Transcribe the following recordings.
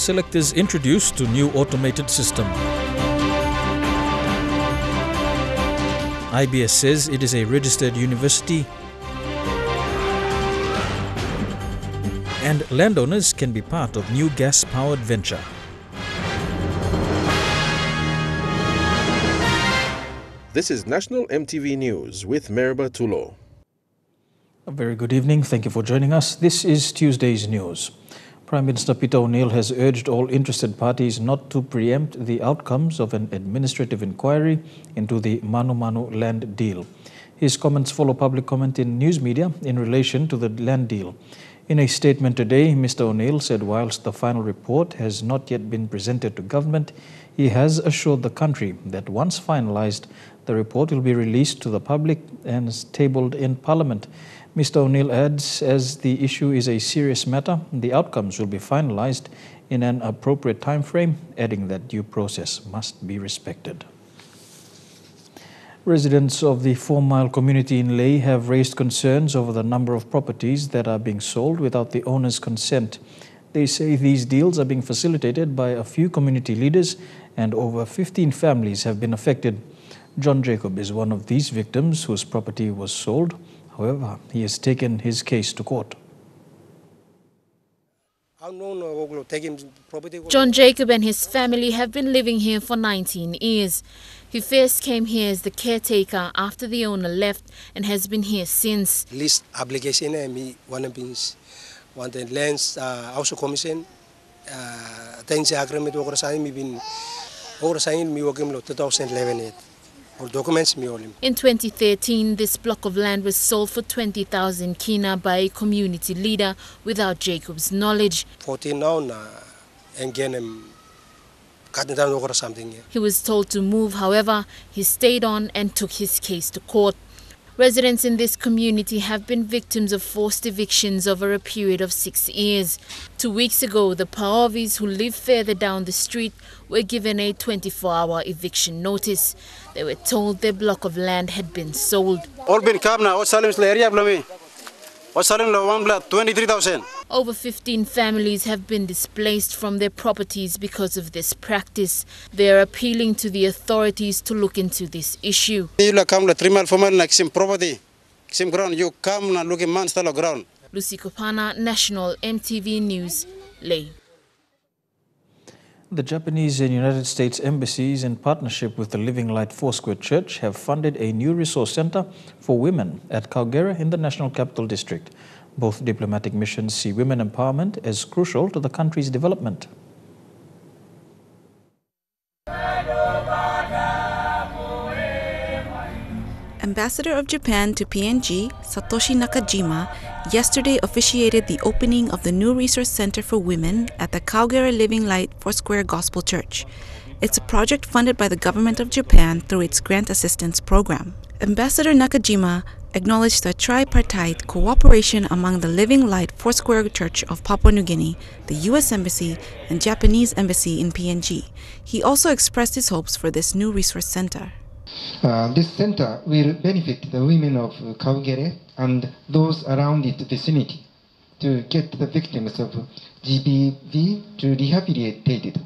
Selectors introduced to new automated system. IBS says it is a registered university. And landowners can be part of new gas-powered venture. This is National EMTV News with Meriba Tulo. A very good evening. Thank you for joining us. This is Tuesday's news. Prime Minister Peter O'Neill has urged all interested parties not to preempt the outcomes of an administrative inquiry into the Manu Manu land deal. His comments follow public comment in news media in relation to the land deal. In a statement today, Mr. O'Neill said whilst the final report has not yet been presented to government, he has assured the country that once finalised, the report will be released to the public and tabled in Parliament. Mr. O'Neill adds, as the issue is a serious matter, the outcomes will be finalised in an appropriate time frame, adding that due process must be respected. Residents of the 4 Mile community in Lae have raised concerns over the number of properties that are being sold without the owner's consent. They say these deals are being facilitated by a few community leaders and over 15 families have been affected. John Jacob is one of these victims whose property was sold. However, he has taken his case to court. John Jacob and his family have been living here for 19 years. He first came here as the caretaker after the owner left and has been here since. List obligation me one pins want the lands also commission things agreement over sign me been over sign me working 2011 or documents me all. In 2013, this block of land was sold for 20,000 kina by a community leader without Jacob's knowledge. 14 now and again cutting down over something. He was told to move, however, he stayed on and took his case to court. Residents in this community have been victims of forced evictions over a period of 6 years. 2 weeks ago, the Paovis who live further down the street were given a 24-hour eviction notice. They were told their block of land had been sold. All been come now, all Salim's area, all Salim 23,000. Over 15 families have been displaced from their properties because of this practice. They are appealing to the authorities to look into this issue. You come 3 mile, 4 mile, like same property, same ground. You come and look at man style of ground. Lucy Kopana, National EMTV News, Lae. The Japanese and United States embassies, in partnership with the Living Light Foursquare Church, have funded a new resource center for women at Kaugera in the National Capital District. Both diplomatic missions see women empowerment as crucial to the country's development. Ambassador of Japan to PNG, Satoshi Nakajima, yesterday officiated the opening of the new Resource Center for Women at the Kaugera Living Light Foursquare Gospel Church. It's a project funded by the government of Japan through its grant assistance program. Ambassador Nakajima acknowledged the tripartite cooperation among the Living Light Foursquare Church of Papua New Guinea, the U.S. Embassy, and Japanese Embassy in PNG. He also expressed his hopes for this new resource center. This center will benefit the women of Kaugere and those around its vicinity to get the victims of GBV to rehabilitated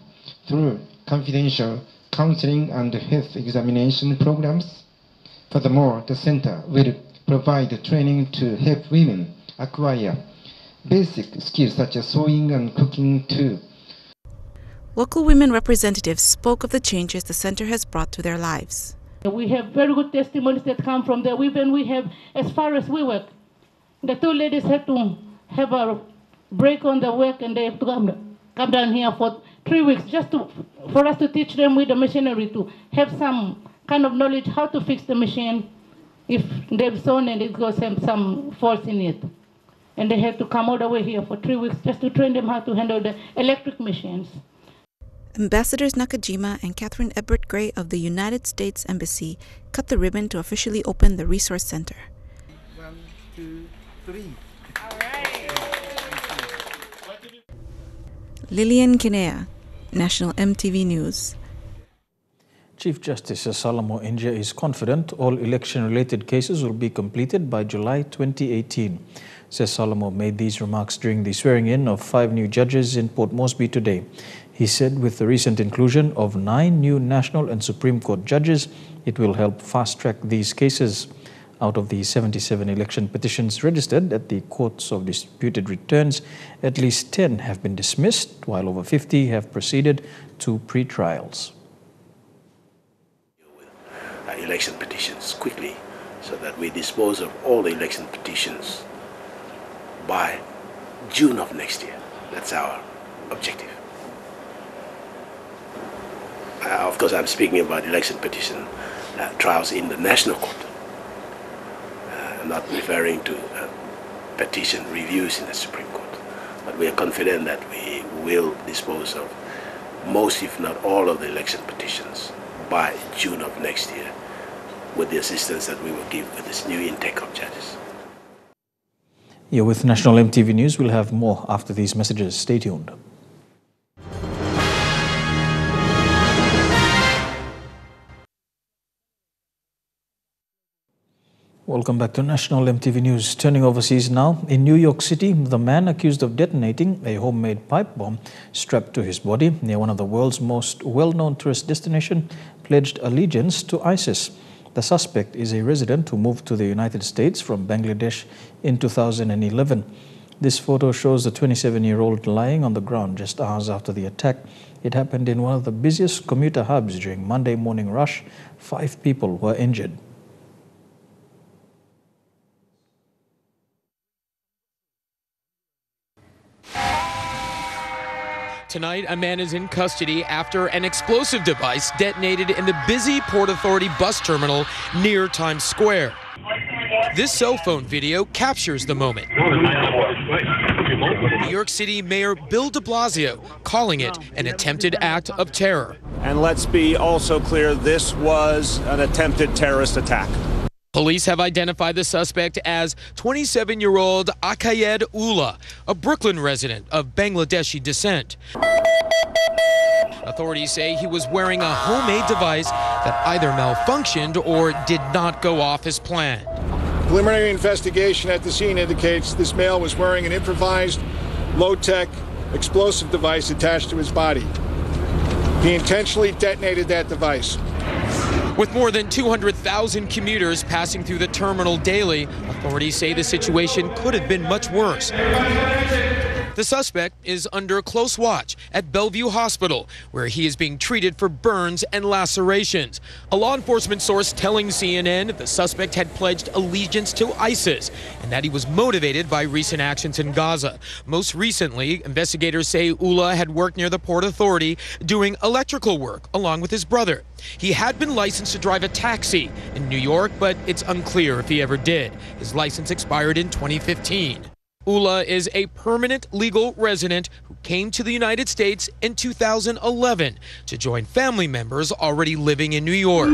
through confidential counseling and health examination programs. Furthermore, the center will provide training to help women acquire basic skills such as sewing and cooking too. Local women representatives spoke of the changes the center has brought to their lives. We have very good testimonies that come from the women we have as far as we work. The two ladies had to have a break on the work and they have to come down here for 3 weeks just for us to teach them with the machinery to have some kind of knowledge how to fix the machine if they've sewn and it goes some faults in it. And they had to come all the way here for 3 weeks just to train them how to handle the electric machines. Ambassadors Nakajima and Catherine Ebert Gray of the United States Embassy cut the ribbon to officially open the Resource Center. 1, 2, 3. All right. Lillian Kinea, National EMTV News. Chief Justice Salamo India is confident all election-related cases will be completed by July 2018. Salamo made these remarks during the swearing-in of 5 new judges in Port Moresby today. He said with the recent inclusion of 9 new National and Supreme Court judges, it will help fast-track these cases. Out of the 77 election petitions registered at the Courts of Disputed Returns, at least 10 have been dismissed, while over 50 have proceeded to pre-trials. Election petitions quickly so that we dispose of all the election petitions by June of next year. That's our objective. Of course, I'm speaking about election petition trials in the National Court. I'm not referring to petition reviews in the Supreme Court. But we are confident that we will dispose of most, if not all, of the election petitions by June of next year, with the assistance that we will give with this new intake of judges. You're with National EMTV News. We'll have more after these messages. Stay tuned. Welcome back to National EMTV News. Turning overseas now, in New York City, the man accused of detonating a homemade pipe bomb strapped to his body near one of the world's most well-known tourist destinations pledged allegiance to ISIS. The suspect is a resident who moved to the United States from Bangladesh in 2011. This photo shows the 27-year-old lying on the ground just hours after the attack. It happened in one of the busiest commuter hubs during Monday morning rush. 5 people were injured. Tonight, a man is in custody after an explosive device detonated in the busy Port Authority bus terminal near Times Square. This cell phone video captures the moment. New York City Mayor Bill de Blasio calling it an attempted act of terror. And let's be also clear, this was an attempted terrorist attack. Police have identified the suspect as 27-year-old Akayed Ullah, a Brooklyn resident of Bangladeshi descent. Authorities say he was wearing a homemade device that either malfunctioned or did not go off as planned. Preliminary investigation at the scene indicates this male was wearing an improvised, low-tech explosive device attached to his body. He intentionally detonated that device. With more than 200,000 commuters passing through the terminal daily, authorities say the situation could have been much worse. The suspect is under close watch at Bellevue Hospital, where he is being treated for burns and lacerations. A law enforcement source telling CNN the suspect had pledged allegiance to ISIS and that he was motivated by recent actions in Gaza. Most recently, investigators say Ullah had worked near the Port Authority doing electrical work along with his brother. He had been licensed to drive a taxi in New York, but it's unclear if he ever did. His license expired in 2015. Ullah is a permanent legal resident who came to the United States in 2011 to join family members already living in New York.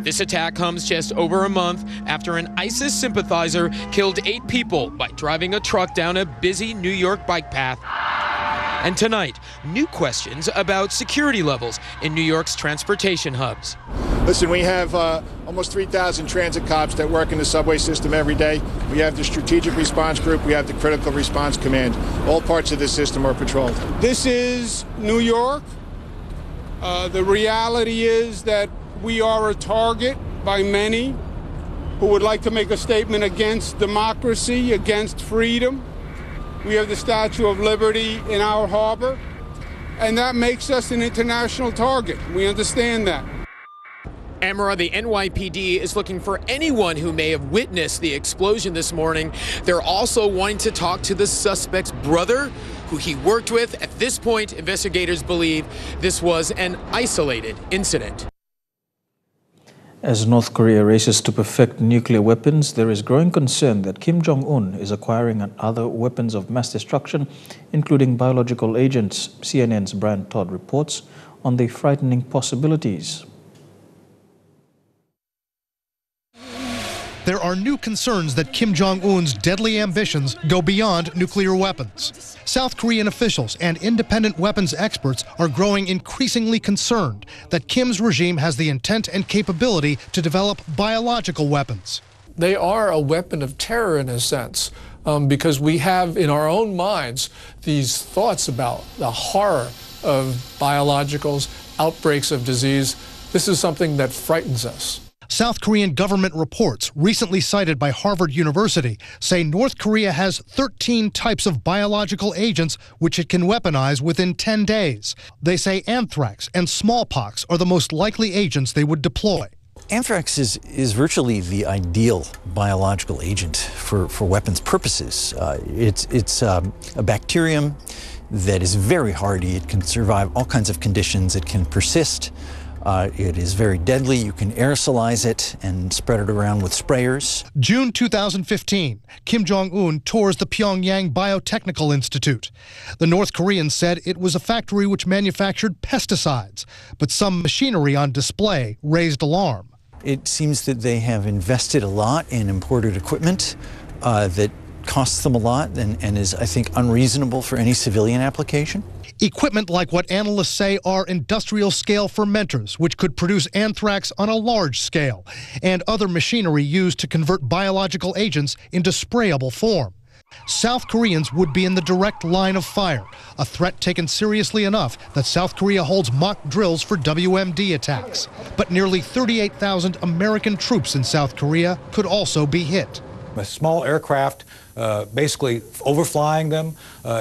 This attack comes just over a month after an ISIS sympathizer killed 8 people by driving a truck down a busy New York bike path. And tonight, new questions about security levels in New York's transportation hubs. Listen, we have almost 3,000 transit cops that work in the subway system every day. We have the Strategic Response Group. We have the Critical Response Command. All parts of this system are patrolled. This is New York. The reality is that we are a target by many who would like to make a statement against democracy, against freedom. We have the Statue of Liberty in our harbor, and that makes us an international target. We understand that. Amara, the NYPD is looking for anyone who may have witnessed the explosion this morning. They're also wanting to talk to the suspect's brother, who he worked with. At this point, investigators believe this was an isolated incident. As North Korea races to perfect nuclear weapons, there is growing concern that Kim Jong-un is acquiring other weapons of mass destruction, including biological agents. CNN's Brian Todd reports on the frightening possibilities. there are new concerns that Kim Jong-un's deadly ambitions go beyond nuclear weapons. South Korean officials and independent weapons experts are growing increasingly concerned that Kim's regime has the intent and capability to develop biological weapons. They are a weapon of terror in a sense, because we have in our own minds these thoughts about the horror of biologicals, outbreaks of disease. This is something that frightens us. South Korean government reports, recently cited by Harvard University, say North Korea has 13 types of biological agents which it can weaponize within 10 days. They say anthrax and smallpox are the most likely agents they would deploy. Anthrax is virtually the ideal biological agent for weapons purposes. It's a bacterium that is very hardy. It can survive all kinds of conditions. It can persist. It is very deadly. You can aerosolize it and spread it around with sprayers. June 2015, Kim Jong-un tours the Pyongyang Biotechnical Institute. The North Koreans said it was a factory which manufactured pesticides, but some machinery on display raised alarm. It seems that they have invested a lot in imported equipment that costs them a lot and is, I think, unreasonable for any civilian application. Equipment like what analysts say are industrial-scale fermenters, which could produce anthrax on a large scale, and other machinery used to convert biological agents into sprayable form. South Koreans would be in the direct line of fire, a threat taken seriously enough that South Korea holds mock drills for WMD attacks. But nearly 38,000 American troops in South Korea could also be hit. A small aircraft basically overflying them,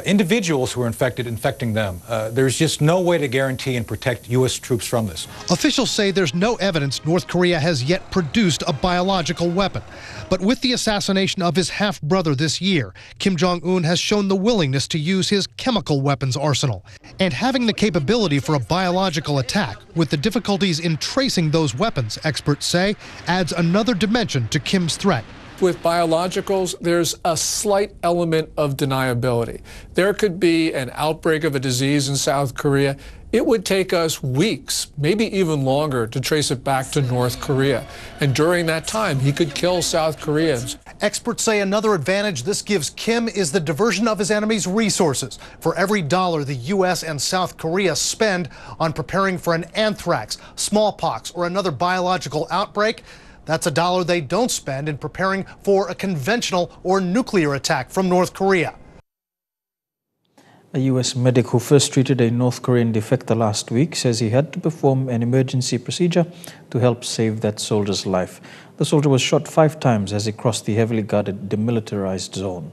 individuals who are infecting them. There's just no way to guarantee and protect U.S. troops from this. Officials say there's no evidence North Korea has yet produced a biological weapon. But with the assassination of his half-brother this year, Kim Jong-un has shown the willingness to use his chemical weapons arsenal. And having the capability for a biological attack, with the difficulties in tracing those weapons, experts say, adds another dimension to Kim's threat. With biologicals, there's a slight element of deniability. There could be an outbreak of a disease in South Korea. It would take us weeks, maybe even longer, to trace it back to North Korea. And during that time, he could kill South Koreans. Experts say another advantage this gives Kim is the diversion of his enemy's resources. For every dollar the U.S. and South Korea spend on preparing for an anthrax, smallpox, or another biological outbreak, that's a dollar they don't spend in preparing for a conventional or nuclear attack from North Korea. A U.S. medic who first treated a North Korean defector last week says he had to perform an emergency procedure to help save that soldier's life. The soldier was shot 5 times as he crossed the heavily guarded demilitarized zone.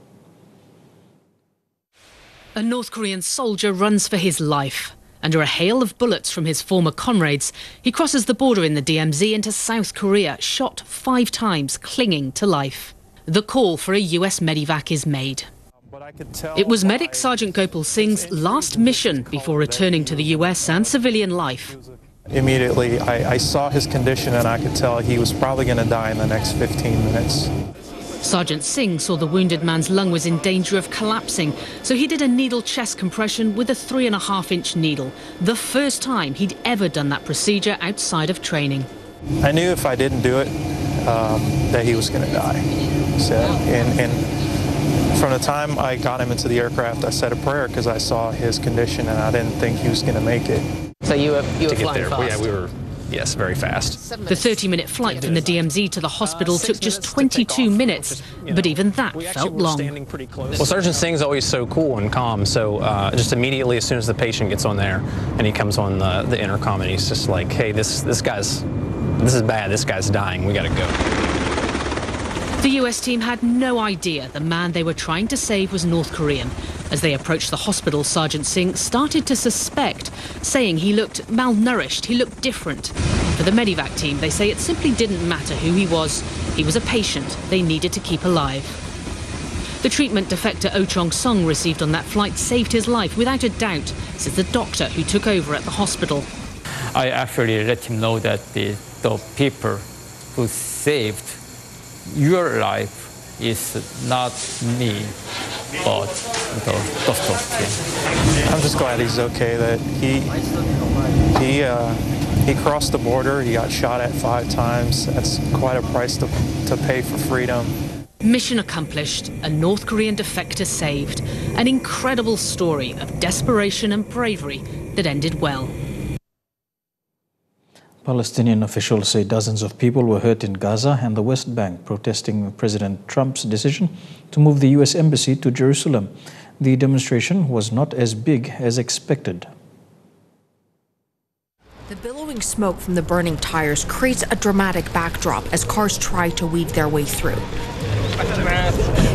A North Korean soldier runs for his life. Under a hail of bullets from his former comrades, he crosses the border in the DMZ into South Korea, shot 5 times, clinging to life. The call for a US medevac is made. It was Medic Sergeant Gopal Singh's last mission before returning to the US and civilian life. Immediately, I saw his condition and I could tell he was probably going to die in the next 15 minutes. Sergeant Singh saw the wounded man's lung was in danger of collapsing, so he did a needle chest compression with a 3.5-inch needle, the first time he'd ever done that procedure outside of training. I knew if I didn't do it, that he was going to die. So, and from the time I got him into the aircraft, I said a prayer because I saw his condition and I didn't think he was going to make it. So you were flying fast? Yeah, we were. Yes, very fast. The 30-minute flight from the DMZ to the hospital took just 22 minutes, but even that felt long. Well, Sergeant Singh's always so cool and calm, so just immediately as soon as the patient gets on there and he comes on the intercom and he's just like, hey, this is bad, this guy's dying, we gotta go. The US team had no idea the man they were trying to save was North Korean. As they approached the hospital, Sergeant Singh started to suspect, saying he looked malnourished, he looked different. For the medevac team, they say it simply didn't matter who he was. He was a patient they needed to keep alive. The treatment defector Oh Chong-sung received on that flight saved his life without a doubt, says the doctor who took over at the hospital. I actually let him know that the people who saved your life is not me, but the doctor's team. I'm just glad he's okay, that He crossed the border, he got shot at 5 times. That's quite a price to pay for freedom. Mission accomplished, a North Korean defector saved. An incredible story of desperation and bravery that ended well. Palestinian officials say dozens of people were hurt in Gaza and the West Bank protesting President Trump's decision to move the U.S. Embassy to Jerusalem. The demonstration was not as big as expected. The billowing smoke from the burning tires creates a dramatic backdrop as cars try to weave their way through.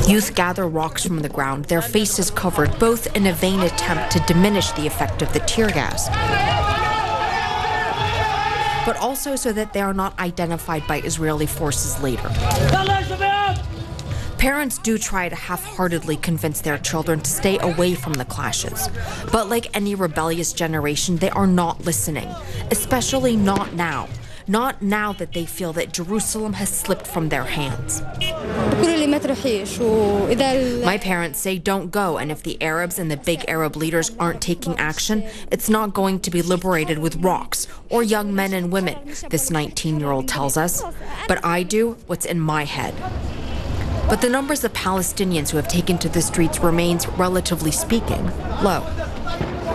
Youth gather rocks from the ground, their faces covered, both in a vain attempt to diminish the effect of the tear gas, but also so that they are not identified by Israeli forces later. Parents do try to half-heartedly convince their children to stay away from the clashes. But like any rebellious generation, they are not listening, especially not now. Not now that they feel that Jerusalem has slipped from their hands. My parents say don't go, and if the Arabs and the big Arab leaders aren't taking action, it's not going to be liberated with rocks or young men and women, this 19-year-old tells us. But I do what's in my head. But the numbers of Palestinians who have taken to the streets remains, relatively speaking, low.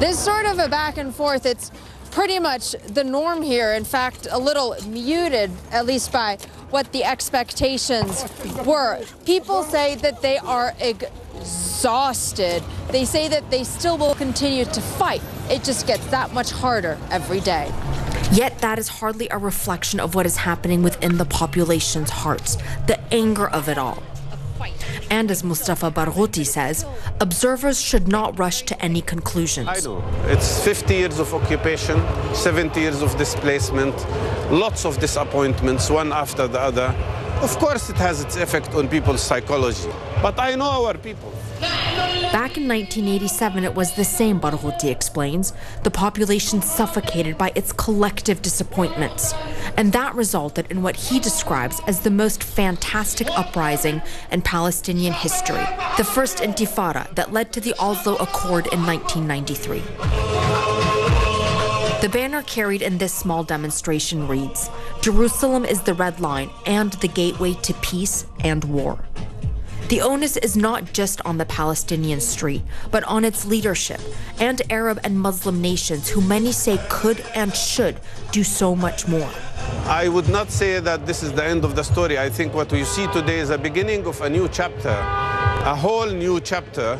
There's sort of a back and forth. It's pretty much the norm here. In fact, a little muted, at least by what the expectations were. People say that they are exhausted. They say that they still will continue to fight. It just gets that much harder every day. Yet that is hardly a reflection of what is happening within the population's hearts, the anger of it all. And as Mustafa Barghouti says, observers should not rush to any conclusions. I know. It's 50 years of occupation, 70 years of displacement, lots of disappointments, one after the other. Of course it has its effect on people's psychology, but I know our people. Back in 1987, it was the same, Barghouti explains. The population suffocated by its collective disappointments. And that resulted in what he describes as the most fantastic uprising in Palestinian history, the first intifada that led to the Oslo Accord in 1993. The banner carried in this small demonstration reads, "Jerusalem is the red line and the gateway to peace and war." The onus is not just on the Palestinian street, but on its leadership and Arab and Muslim nations who many say could and should do so much more. I would not say that this is the end of the story. I think what we see today is a beginning of a new chapter, a whole new chapter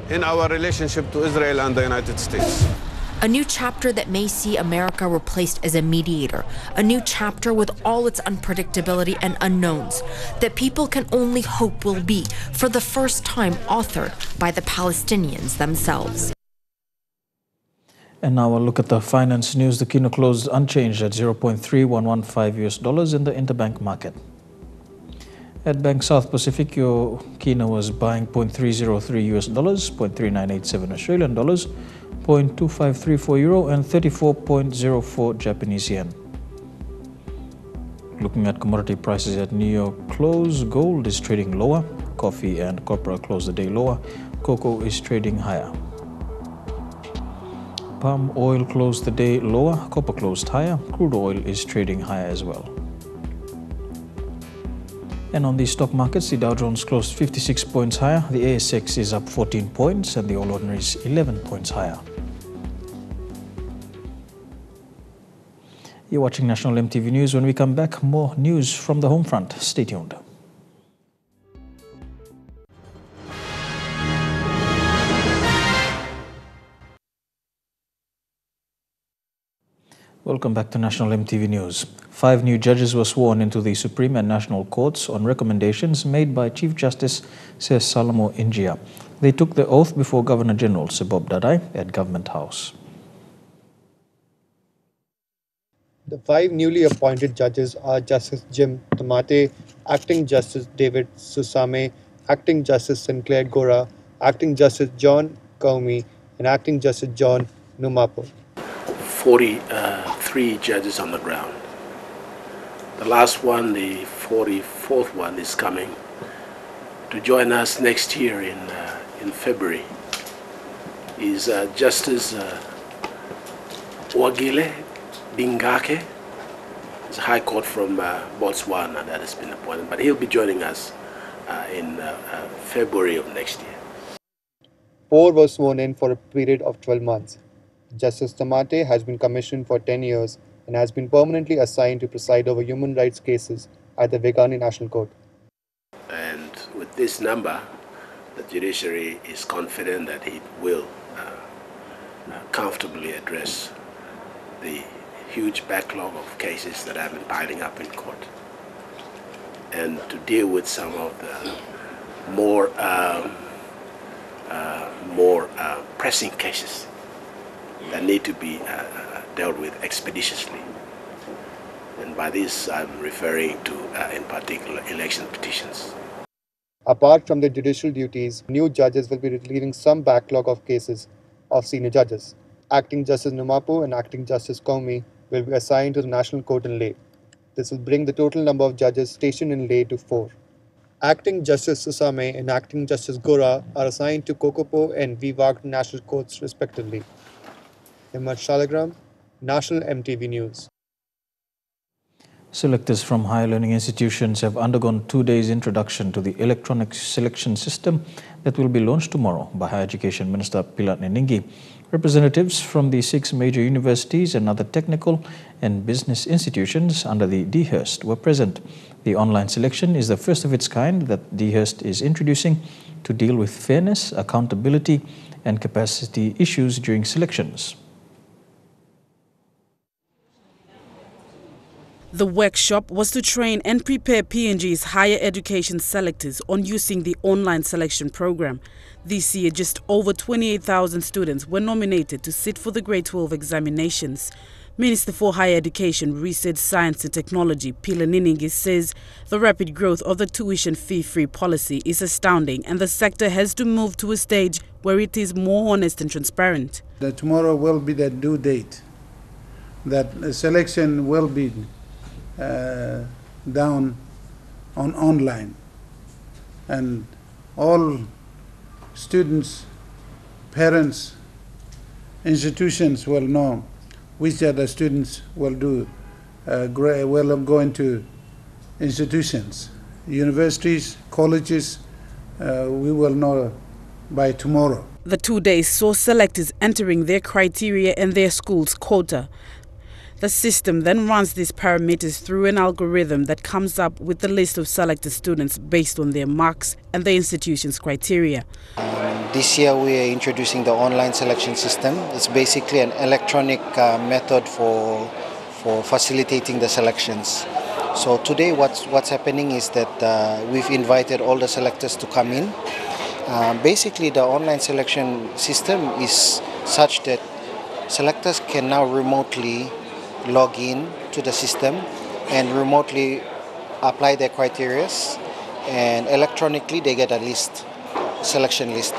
in our relationship to Israel and the United States. A new chapter that may see America replaced as a mediator, a new chapter with all its unpredictability and unknowns that people can only hope will be, for the first time, authored by the Palestinians themselves. And now a look at the finance news. The kino closed unchanged at $0.3115 in the interbank market. At Bank South Pacific, your kino was buying $0.303, $0.3987 Australian dollars, €0.2534 and 34.04 Japanese yen. Looking at commodity prices at New York close, gold is trading lower, coffee and copper closed the day lower, cocoa is trading higher. Palm oil closed the day lower, copper closed higher, crude oil is trading higher as well. And on the stock markets, the Dow Jones closed 56 points higher, the ASX is up 14 points and the All Ordinaries 11 points higher. You're watching National EMTV News. When we come back, more news from the home front. Stay tuned. Welcome back to National EMTV News. 5 new judges were sworn into the Supreme and National Courts on recommendations made by Chief Justice Sir Salamo Injia. They took the oath before Governor General Sir Bob Dadai at Government House. The 5 newly appointed judges are Justice Jim Tamate, Acting Justice David Susame, Acting Justice Sinclair Gora, Acting Justice John Comey, and Acting Justice John Numapo. 43 judges on the ground. The last one, the 44th one, is coming to join us next year in February. Is Justice Wagile Bingake. It's a high court from Botswana that has been appointed, but he'll be joining us in February of next year. 4 were sworn in for a period of 12 months. Justice Tamate has been commissioned for 10 years and has been permanently assigned to preside over human rights cases at the Vegani National Court. And with this number, the judiciary is confident that it will comfortably address the huge backlog of cases that have been piling up in court, and to deal with some of the more pressing cases that need to be dealt with expeditiously. And by this, I'm referring to, in particular, election petitions. Apart from their judicial duties, new judges will be relieving some backlog of cases of senior judges. Acting Justice Numapu and Acting Justice Komi will be assigned to the National Court in Leh. This will bring the total number of judges stationed in Leh to 4. Acting Justice Susame and Acting Justice Gora are assigned to Kokopo and Vivag National Courts respectively. Himmat Shalagram, National EMTV News. Selectors from higher learning institutions have undergone 2 days introduction to the electronic selection system that will be launched tomorrow by Higher Education Minister Pilat Neningi. Representatives from the 6 major universities and other technical and business institutions under the DHERST were present. The online selection is the first of its kind that DHERST is introducing to deal with fairness, accountability and capacity issues during selections. The workshop was to train and prepare PNG's higher education selectors on using the online selection program. This year, just over 28,000 students were nominated to sit for the Grade 12 examinations. Minister for Higher Education, Research, Science and Technology, Pilat Neningi, says the rapid growth of the tuition fee-free policy is astounding and the sector has to move to a stage where it is more honest and transparent. Tomorrow will be the due date. That selection will be down on online, and all students, parents, institutions will know which other students will go into institutions, universities, colleges. We will know by tomorrow. The 2 days saw selectors entering their criteria and their school's quota. The system then runs these parameters through an algorithm that comes up with the list of selected students based on their marks and the institution's criteria. This year we are introducing the online selection system. It's basically an electronic method for facilitating the selections. So today what's happening is that we've invited all the selectors to come in. Basically the online selection system is such that selectors can now remotely log in to the system and remotely apply their criteria, and electronically they get a list, selection list.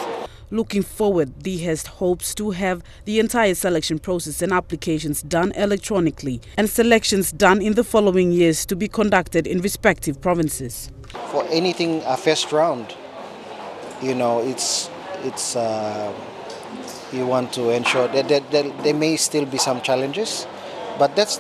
Looking forward, DHERST hopes to have the entire selection process and applications done electronically and selections done in the following years to be conducted in respective provinces. For anything a first round, you know, it's you want to ensure that there may still be some challenges. But that's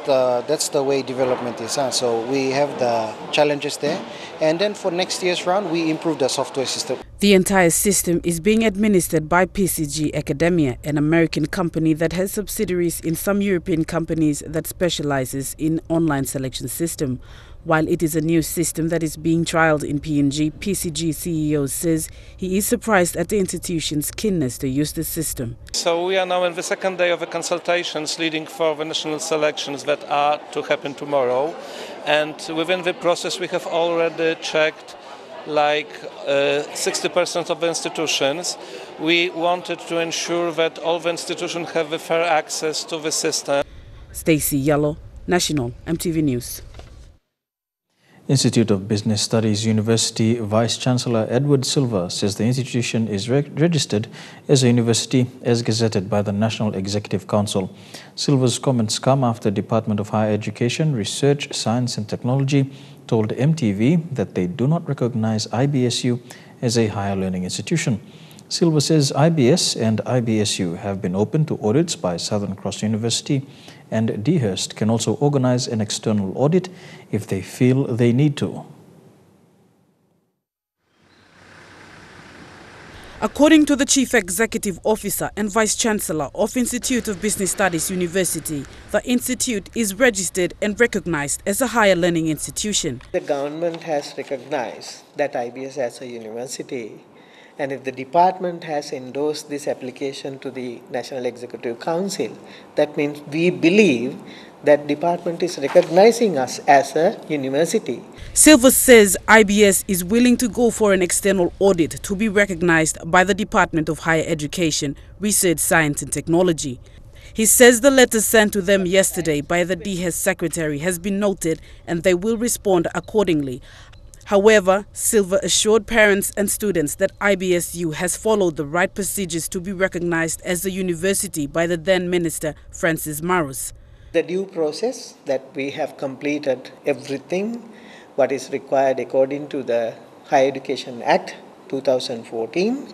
the way development is. So we have the challenges there. And then for next year's round, we improve the software system. The entire system is being administered by PCG Academia, an American company that has subsidiaries in some European companies that specializes in online selection system. While it is a new system that is being trialed in PNG, PCG CEO says he is surprised at the institution's keenness to use the system. So we are now in the second day of the consultations leading for the national selections that are to happen tomorrow. And within the process we have already checked like 60% of the institutions. We wanted to ensure that all the institutions have the fair access to the system. Stacey Yellow, National EMTV News. Institute of Business Studies University Vice-Chancellor Edward Silva says the institution is registered as a university as gazetted by the National Executive Council. Silva's comments come after Department of Higher Education, Research, Science and Technology told EMTV that they do not recognize IBSU as a higher learning institution. Silva says IBS and IBSU have been open to audits by Southern Cross University and Dehurst can also organize an external audit if they feel they need to. According to the Chief Executive Officer and Vice-Chancellor of Institute of Business Studies University, the institute is registered and recognized as a higher learning institution. The government has recognized that IBS as a university, and if the department has endorsed this application to the National Executive Council, that means we believe that department is recognizing us as a university. Silva says IBS is willing to go for an external audit to be recognized by the Department of Higher Education, Research, Science and Technology. He says the letter sent to them yesterday by the DHES secretary has been noted and they will respond accordingly. However, Silva assured parents and students that IBSU has followed the right procedures to be recognized as a university by the then Minister Francis Marus. The due process that we have completed everything what is required according to the Higher Education Act 2014.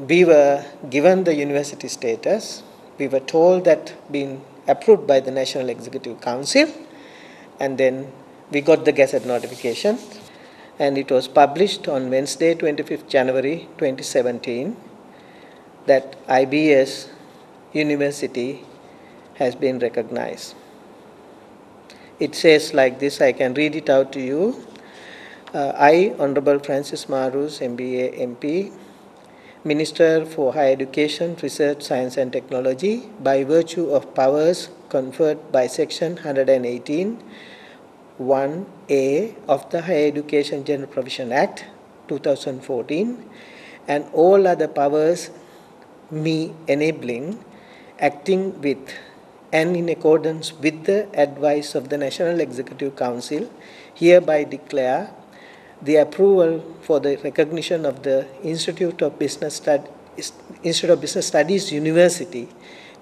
We were given the university status. We were told that being approved by the National Executive Council, and then we got the Gazette notification, and it was published on Wednesday, 25th January 2017, that IBS University has been recognized. It says like this, I can read it out to you. I, Honorable Francis Marus, MBA, MP, Minister for Higher Education, Research, Science and Technology, by virtue of powers conferred by Section 118, 1A of the Higher Education General Provision Act 2014, and all other powers me enabling, acting with and in accordance with the advice of the National Executive Council, hereby declare the approval for the recognition of the Institute of Business Studies University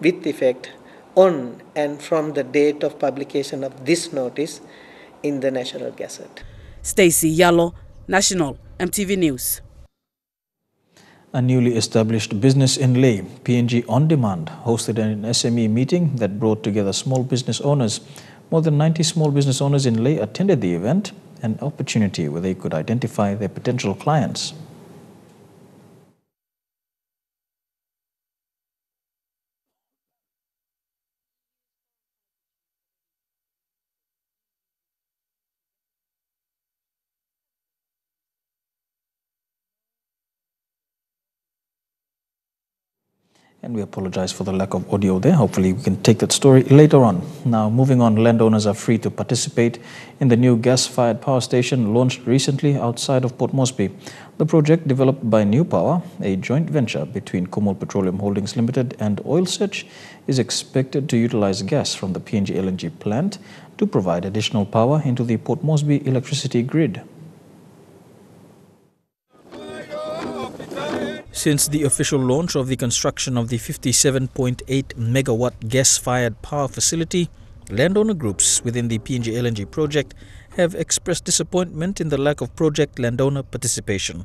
with effect on and from the date of publication of this notice in the National Gazette. Stacey Yallo, National EMTV News. A newly established business in Leh, PNG On Demand, hosted an SME meeting that brought together small business owners. More than 90 small business owners in Leh attended the event, an opportunity where they could identify their potential clients. And we apologize for the lack of audio there. Hopefully we can take that story later on. Now, moving on, landowners are free to participate in the new gas-fired power station launched recently outside of Port Moresby. The project, developed by New Power, a joint venture between Kumul Petroleum Holdings Limited and Oil Search, is expected to utilize gas from the PNG LNG plant to provide additional power into the Port Moresby electricity grid. Since the official launch of the construction of the 57.8 megawatt gas-fired power facility, landowner groups within the PNG LNG project have expressed disappointment in the lack of project landowner participation.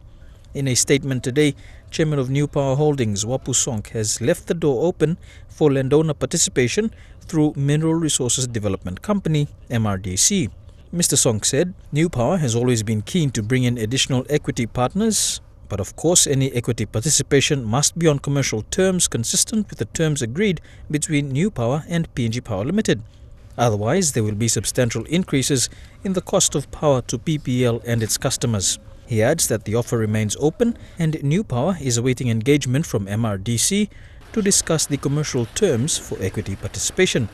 In a statement today, Chairman of New Power Holdings, Wapu Sonk, has left the door open for landowner participation through Mineral Resources Development Company, MRDC. Mr. Sonk said, New Power has always been keen to bring in additional equity partners, but of course any equity participation must be on commercial terms consistent with the terms agreed between New Power and PNG Power Limited. Otherwise, there will be substantial increases in the cost of power to PPL and its customers. He adds that the offer remains open and New Power is awaiting engagement from MRDC to discuss the commercial terms for equity participation.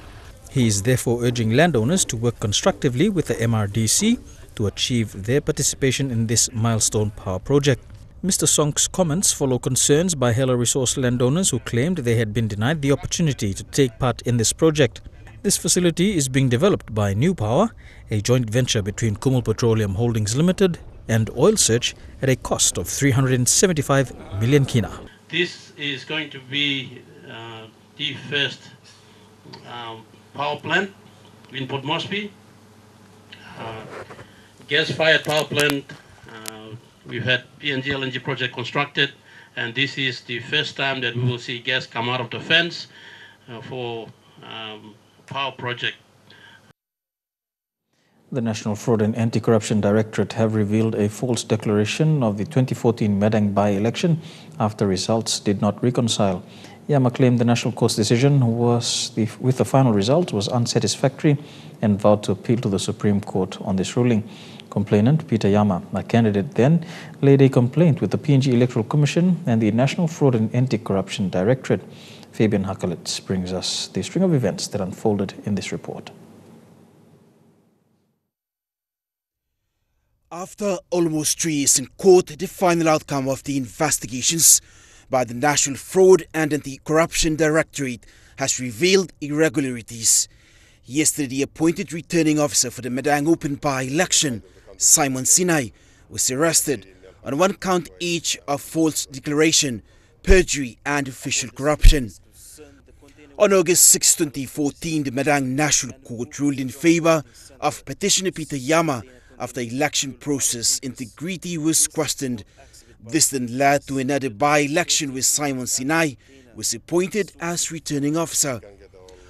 He is therefore urging landowners to work constructively with the MRDC to achieve their participation in this milestone power project. Mr. Sonk's comments follow concerns by Hela Resource landowners who claimed they had been denied the opportunity to take part in this project. This facility is being developed by New Power, a joint venture between Kumul Petroleum Holdings Limited and Oil Search, at a cost of 375 million kina. This is going to be the first power plant in Port Moresby, gas-fired power plant. We've had PNG LNG project constructed, and this is the first time that we will see gas come out of the fence for power project. The National Fraud and Anti-Corruption Directorate have revealed a false declaration of the 2014 Madang by-election after results did not reconcile. Yama claimed the National Court's decision with the final result was unsatisfactory and vowed to appeal to the Supreme Court on this ruling. Complainant Peter Yama, a candidate then, laid a complaint with the PNG Electoral Commission and the National Fraud and Anti-Corruption Directorate. Fabian Hakalitz brings us the string of events that unfolded in this report. After almost 3 years in court, the final outcome of the investigations by the National Fraud and Anti-Corruption Directorate has revealed irregularities. Yesterday, the appointed returning officer for the Madang Open by-election, Simon Sinai, was arrested on 1 count each of false declaration, perjury and official corruption. On August 6, 2014, the Madang National Court ruled in favor of petitioner Peter Yama after election process integrity was questioned. This then led to another by-election where Simon Sinai was appointed as returning officer.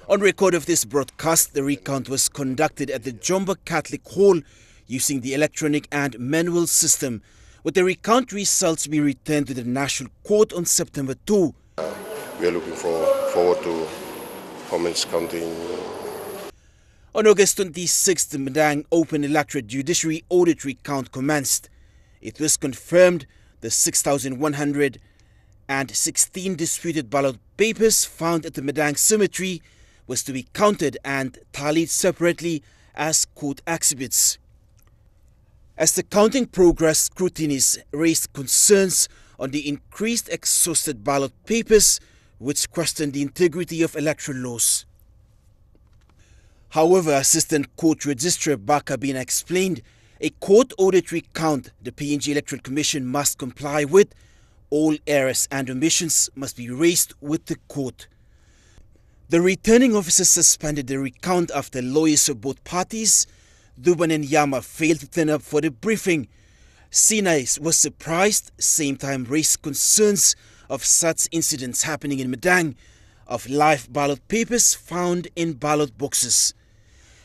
On record of this broadcast, the recount was conducted at the Jomba Catholic Hall using the electronic and manual system, with the recount results be returned to the National Court on September 2. We are looking forward to comments counting. On August 26, the Madang Open Electorate Judiciary Audit recount commenced. It was confirmed the 6,116 disputed ballot papers found at the Madang Cemetery was to be counted and tallied separately as court exhibits. As the counting progressed, scrutinies raised concerns on the increased exhausted ballot papers, which questioned the integrity of electoral laws. However, Assistant Court Registrar Bakabina explained a court audit recount the PNG Electoral Commission must comply with. All errors and omissions must be raised with the court. The returning officer suspended the recount after lawyers of both parties, Duban and Yama, failed to turn up for the briefing. Sinai was surprised, same time raised concerns of such incidents happening in Madang, of live ballot papers found in ballot boxes.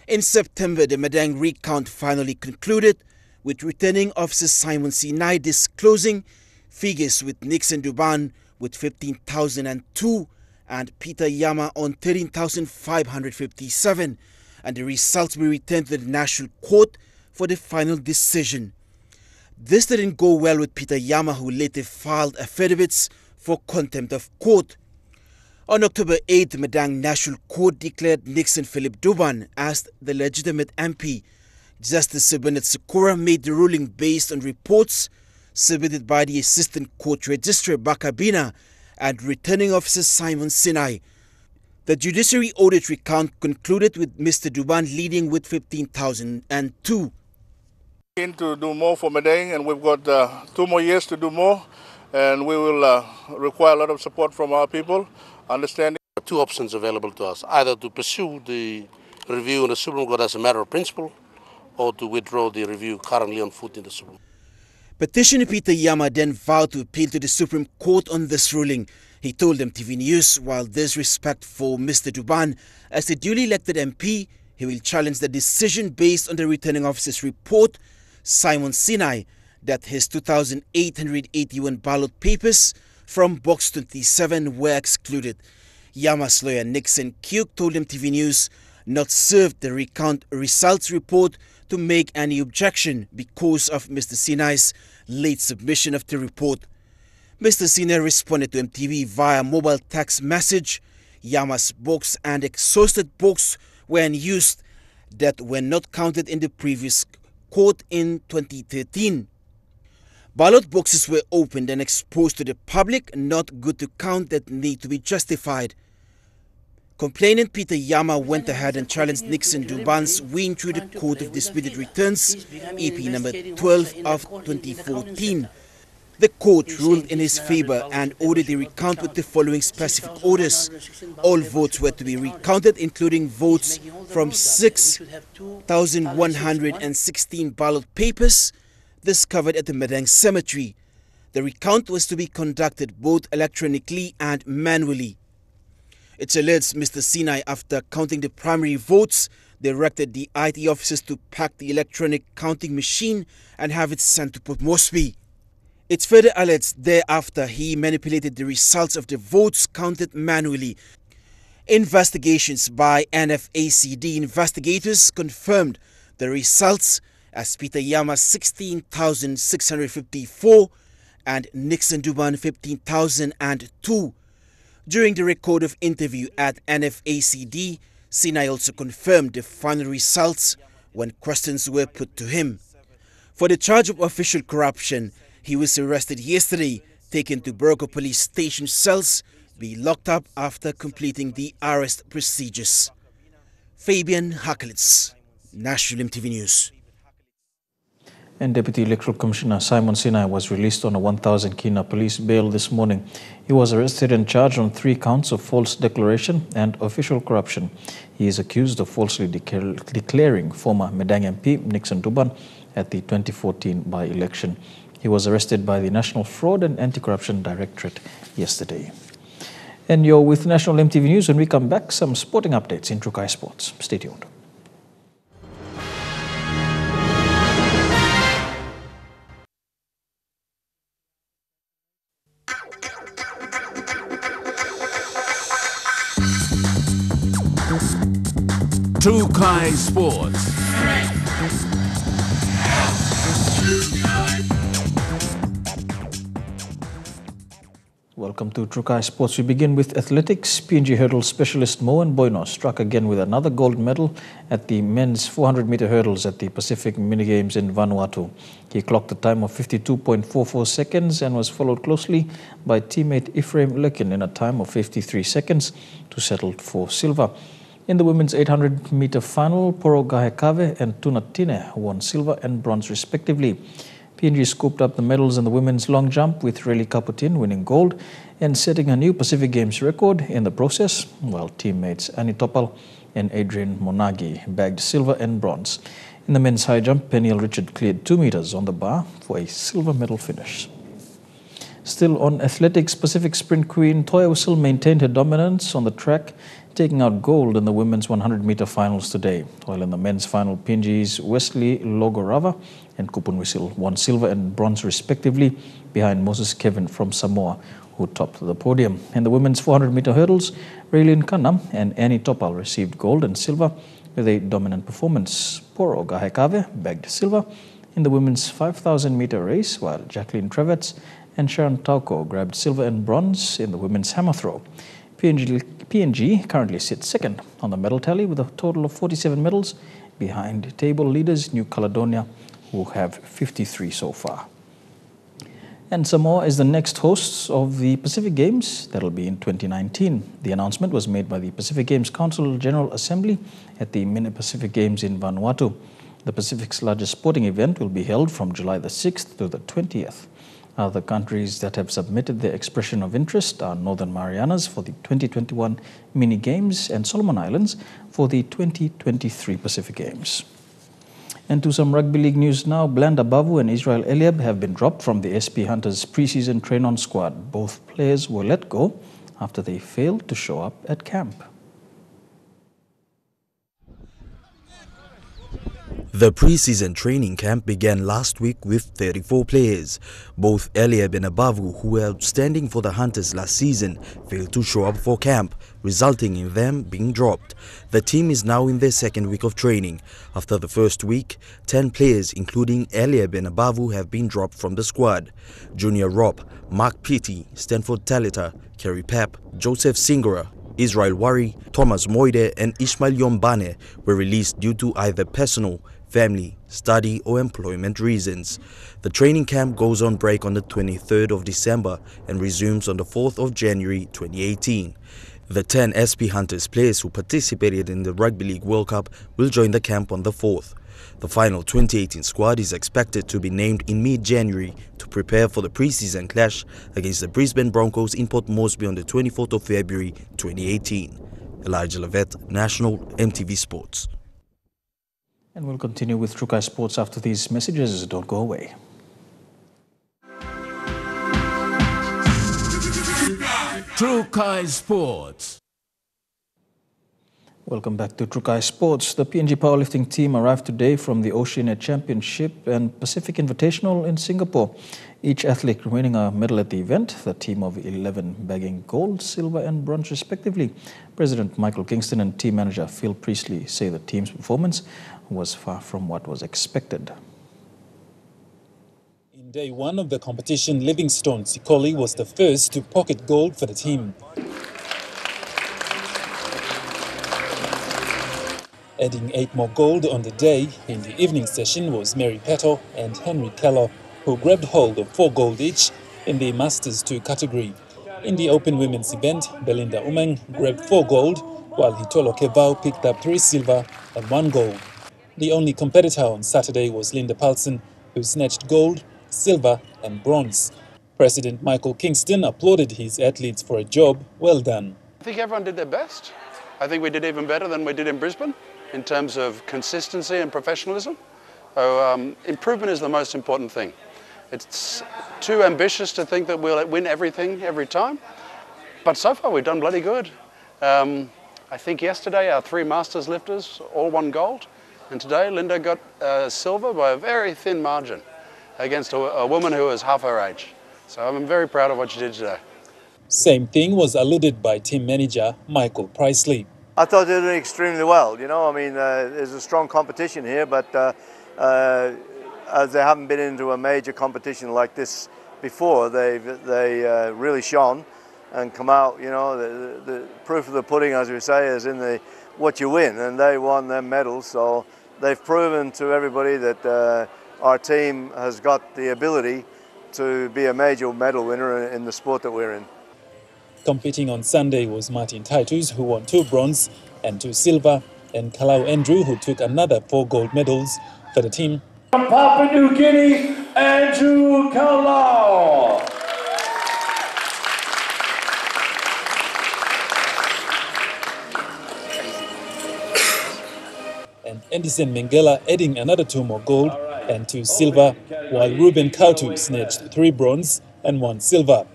In September, the Madang recount finally concluded, with returning officer Simon Sinai disclosing figures with Nixon Duban with 15,002 and Peter Yama on 13,557, and the results were returned to the National Court for the final decision. This didn't go well with Peter Yama, who later filed affidavits for contempt of court. On October 8, the Madang National Court declared Nixon Philip Duban as the legitimate MP. Justice Subhanet Sikora made the ruling based on reports submitted by the Assistant Court Registrar Bakabina and Returning Officer Simon Sinai. The judiciary audit recount concluded with Mr. Duban leading with 15,002. To do more for Madang, and we've got 2 more years to do more, and we will require a lot of support from our people. Understanding. 2 options available to us, either to pursue the review in the Supreme Court as a matter of principle, or to withdraw the review currently on foot in the Supreme Court. Petitioner Peter Yama then vowed to appeal to the Supreme Court on this ruling. He told EMTV News, while there's respect for Mr. Duban as the duly elected MP, he will challenge the decision based on the returning officer's report, Simon Sinai, that his 2,881 ballot papers from Box 27 were excluded. Yama's lawyer Nixon Kyuk told EMTV News not served the recount results report to make any objection because of Mr. Sinai's late submission of the report. Mr. Sinai responded to EMTV via mobile text message. Yama's box and exhausted box were unused that were not counted in the previous court in 2013. Ballot boxes were opened and exposed to the public, not good to count, that need to be justified. Complainant Peter Yama went ahead and challenged Nixon Duban's win through the Court of Disputed Returns, EP number 12 of 2014. The court ruled in his favor and ordered the recount with the following specific orders. All votes were to be recounted, including votes from 6,116 ballot papers discovered at the Madang Cemetery. The recount was to be conducted both electronically and manually. It alerts Mr. Sinai after counting the primary votes, they directed the IT officers to pack the electronic counting machine and have it sent to Port Moresby. It further alerts thereafter he manipulated the results of the votes counted manually. Investigations by NFACD investigators confirmed the results as Peter Yama 16,654 and Nixon Duban 15,002. During the record of interview at NFACD, Sinai also confirmed the final results when questions were put to him. For the charge of official corruption, he was arrested yesterday, taken to Burko police station cells, be locked up after completing the arrest procedures. Fabian Hakelitz, National EMTV News. And Deputy Electoral Commissioner Simon Sinai was released on a 1,000 kina police bail this morning. He was arrested and charged on 3 counts of false declaration and official corruption. He is accused of falsely declaring former Medang MP Nixon Duban at the 2014 by-election. He was arrested by the National Fraud and Anti-Corruption Directorate yesterday. And you're with National EMTV News. When we come back, some sporting updates in Trukai Sports. Stay tuned. Trukai Sports. Welcome to Trukai Sports. We begin with athletics. PNG hurdle specialist Moen Boyno struck again with another gold medal at the men's 400-meter hurdles at the Pacific Mini Games in Vanuatu. He clocked a time of 52.44 seconds and was followed closely by teammate Ephraim Lekin in a time of 53 seconds to settle for silver. In the women's 800-meter final, Poro Gahekave and Tunatine won silver and bronze respectively. PNG scooped up the medals in the women's long jump with Reli Kaputin winning gold and setting a new Pacific Games record in the process, while teammates Annie Topal and Adrian Monagi bagged silver and bronze. In the men's high jump, Peniel Richard cleared 2 meters on the bar for a silver medal finish. Still on athletics, Pacific Sprint Queen Toya Whistle maintained her dominance on the track, taking out gold in the women's 100-meter finals today, while in the men's final, PNG's Wesley Logorava and Kupun Whistle won silver and bronze respectively behind Moses Kevin from Samoa, who topped the podium. In the women's 400-meter hurdles, Raylene Kanam and Annie Topal received gold and silver with a dominant performance. Poro Gahekave bagged silver in the women's 5,000-meter race, while Jacqueline Trevets and Sharon Tauko grabbed silver and bronze in the women's hammer throw. PNG currently sits second on the medal tally with a total of 47 medals behind table leaders New Caledonia, who have 53 so far. And Samoa is the next host of the Pacific Games. That'll be in 2019. The announcement was made by the Pacific Games Council General Assembly at the Mini Pacific Games in Vanuatu. The Pacific's largest sporting event will be held from July the 6th to the 20th. Other countries that have submitted their expression of interest are Northern Marianas for the 2021 Mini Games and Solomon Islands for the 2023 Pacific Games. And to some rugby league news now, Blanda Bavu and Israel Eliab have been dropped from the SP Hunters preseason train-on squad. Both players were let go after they failed to show up at camp. The pre-season training camp began last week with 34 players. Both Eliab and Abavu, who were outstanding for the Hunters last season, failed to show up for camp, resulting in them being dropped. The team is now in their second week of training. After the first week, 10 players, including Eliab and Abavu, have been dropped from the squad. Junior Rob, Mark Pitti, Stanford Talita, Kerry Pep, Joseph Singora, Israel Wari, Thomas Moide and Ishmael Yombane were released due to either personal, family, study or employment reasons. The training camp goes on break on the 23rd of December and resumes on the 4th of January 2018. The 10 SP Hunters players who participated in the Rugby League World Cup will join the camp on the 4th. The final 2018 squad is expected to be named in mid-January to prepare for the pre-season clash against the Brisbane Broncos in Port Moresby on the 24th of February 2018. Elijah Levet, National EMTV Sports. And we'll continue with Trukai Sports after these messages. Don't go away. Trukai Sports. Welcome back to Trukai Sports. The PNG powerlifting team arrived today from the Oceania Championship and Pacific Invitational in Singapore. Each athlete winning a medal at the event, the team of 11 bagging gold, silver and bronze respectively. President Michael Kingston and team manager Phil Priestley say the team's performance was far from what was expected. In day one of the competition, Livingstone Sikoli was the first to pocket gold for the team. Adding 8 more gold on the day, in the evening session was Mary Peto and Henry Keller, who grabbed hold of 4 gold each in the Masters 2 category. In the open women's event, Belinda Umeng grabbed 4 gold, while Hitolo Kevau picked up 3 silver and 1 gold. The only competitor on Saturday was Linda Paulson, who snatched gold, silver and bronze. President Michael Kingston applauded his athletes for a job well done. I think everyone did their best. I think we did even better than we did in Brisbane in terms of consistency and professionalism. So improvement is the most important thing. It's too ambitious to think that we'll win everything every time, but so far we've done bloody good. I think yesterday our 3 Masters lifters all won gold, and today Linda got silver by a very thin margin against a woman who was half her age. So I'm very proud of what she did today. Same thing was alluded by team manager Michael Priestley. I thought they did extremely well. You know, I mean, there's a strong competition here, but as they haven't been into a major competition like this before, they really shone and come out. You know, the proof of the pudding, as we say, is in what you win, and they won their medals. So they've proven to everybody that our team has got the ability to be a major medal winner in the sport that we're in. Competing on Sunday was Martin Titus, who won 2 bronze and 2 silver, and Kalau Andrew, who took another 4 gold medals for the team. From Papua New Guinea, Andrew Kalau. And Anderson Mengela adding another 2 more gold and 2 silver, while Ruben Kautu snatched 3 bronze and 1 silver.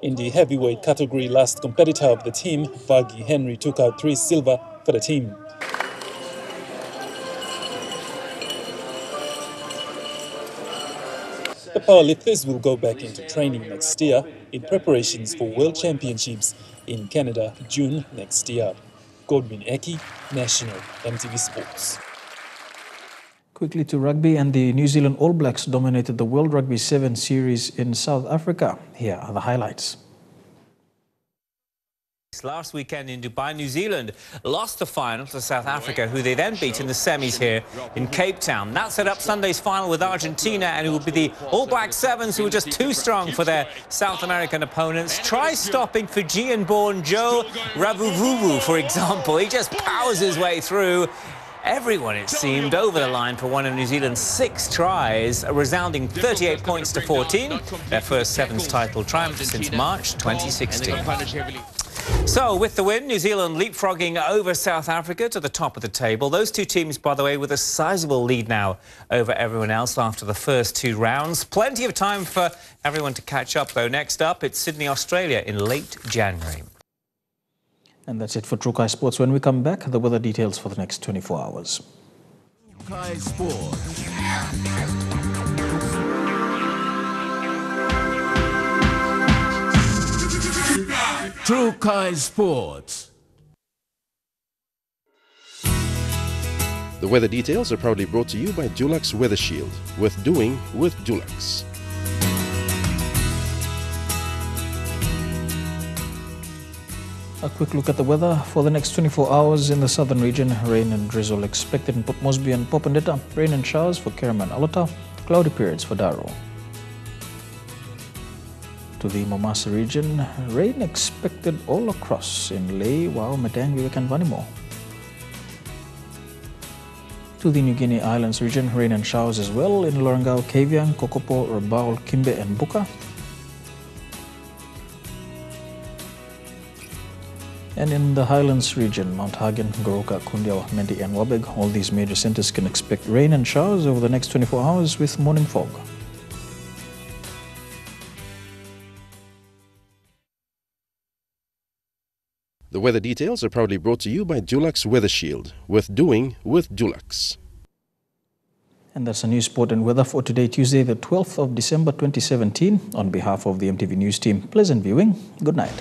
In the heavyweight category, last competitor of the team, Vagi Henry, took out 3 silver for the team. The powerlifters will go back into training next year in preparations for World Championships in Canada, June next year. Godwin Eki, National EMTV Sports. Quickly to rugby, and the New Zealand All Blacks dominated the World Rugby 7 series in South Africa. Here are the highlights. Last weekend in Dubai, New Zealand lost the final to South Africa, who they then beat in the semis here in Cape Town. That set up Sunday's final with Argentina, and it will be the All Black Sevens who were just too strong for their South American opponents. Try stopping Fijian-born Joe Ravuvuvu, for example. He just powers his way through. Everyone, it seemed, over the line for one of New Zealand's 6 tries, a resounding 38 points to 14, their first Sevens title triumph since March 2016. So, with the win, New Zealand leapfrogging over South Africa to the top of the table. Those 2 teams, by the way, with a sizable lead now over everyone else after the first 2 rounds. Plenty of time for everyone to catch up, though. Next up, it's Sydney, Australia in late January. And that's it for Trukai Sports. When we come back, the weather details for the next 24 hours. Trukai Sports. Trukai Sports. The weather details are proudly brought to you by Dulux Weather Shield. Worth doing with Dulux. A quick look at the weather for the next 24 hours in the southern region. Rain and drizzle expected in Port Moresby and Popondetta. Rain and showers for Kerema and Alota. Cloudy periods for Daro. To the Momasa region, rain expected all across in Lae, Wau, Madang, Wewak and Vanimo. To the New Guinea Islands region, rain and showers as well in Lorengau, Kavieng, Kokopo, Rabaul, Kimbe and Buka. And in the Highlands region, Mount Hagen, Goroka, Kundiawa, Mendi and Wabeg, all these major centers can expect rain and showers over the next 24 hours with morning fog. The weather details are proudly brought to you by Dulux Weather Shield. Worth doing with Dulux. And that's the news, sport and weather for today, Tuesday, the 12th of December 2017. On behalf of the EMTV News team, pleasant viewing. Good night.